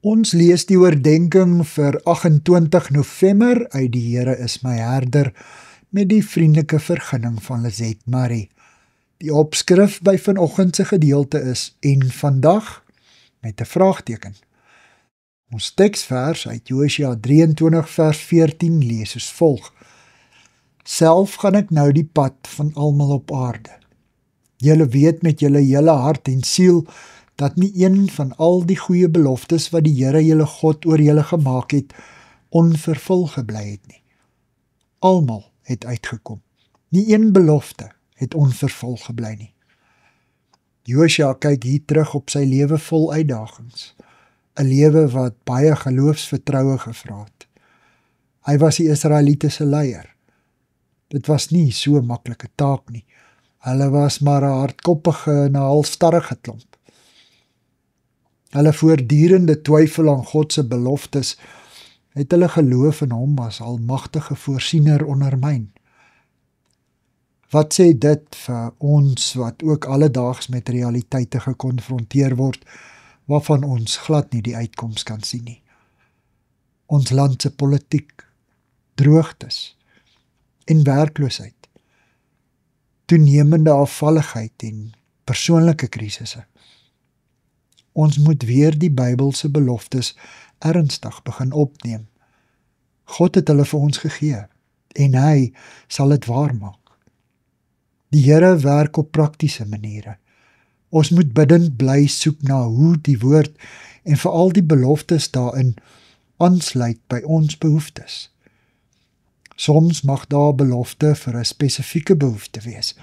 Ons lees die oordenking vir 28 November uit Die Here is my herder met die vriendelike vergunning van Lizet Marie. Die opskrif by vanoggend se gedeelte is en vandag met 'n vraagteken. Ons teksvers uit Josua 23 vers 14 lees soos volg: Self gaan ek nou die pad van almal op aarde. Julle weet met julle hele hart en siel dat nie een van al die goeie beloftes wat die Here julle God oor julle gemaak het, onvervul gebly het nie. Almal het uitgekom. Nie een belofte het onvervul gebly nie. Josua kyk hier terug op sy lewe vol uitdagings. 'n Lewe wat baie geloofsvertroue gevra het. Hy was die Israeliete se leier. Dit was nie so 'n maklike taak nie. Hulle was maar 'n hardkoppige en 'n halfstarrige klomp. Hulle voortdurende twyfel aan God se beloftes het hulle geloof in hom as almagtige voorsiener ondermyn. Wat sê dit vir ons wat ook alledaags met realiteite gekonfronteer word, waarvan ons glad nie die uitkoms kan sien nie? Ons land se politiek, droogtes en werkloosheid, toenemende afvalligheid en persoonlike krisisse. Ons moet weer die Bybelse beloftes ernstig begin opneem. God het hulle vir ons gegee en hy sal dit waarmaak. Die Here werk op praktiese maniere. Ons moet bidtend bly soek na hoe die woord en veral die beloftes daarin aansluit by ons behoeftes. Soms mag daar belofte vir 'n spesifieke behoefte wees.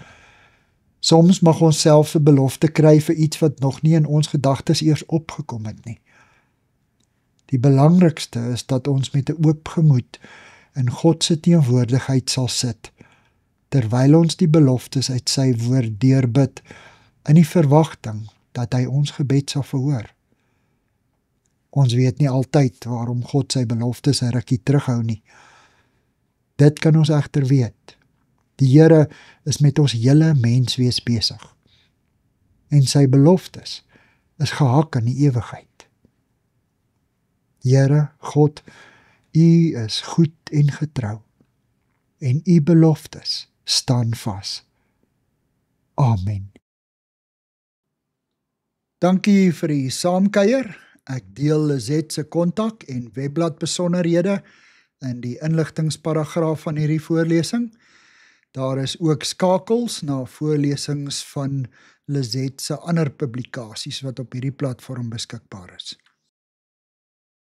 Soms mag ons self 'n belofte kry vir iets wat nog nie in ons gedagtes eers opgekom het nie. Die belangrikste is dat ons met 'n oop gemoed in God se teenwoordigheid sal sit, terwyl ons die beloftes uit sy woord deurbid, in die verwagting dat hy ons gebed sal verhoor. Ons weet nie altyd waarom God sy beloftes 'n rukkie terughou nie. Dit kan ons egter weet. Die Here is met ons hele menswees besig. En sy beloftes is gehak aan die ewigheid. Here, God, U is goed en getrou. En U beloftes staan vas. Amen. Dankie vir die saamkuier. Ek deel Lizet se kontak en webblad besonderhede in die inligtingsparagraaf van hierdie voorlesing. Daar is ook skakels na voorlesings van Lizet se ander publikasies wat op hierdie platform beskikbaar is.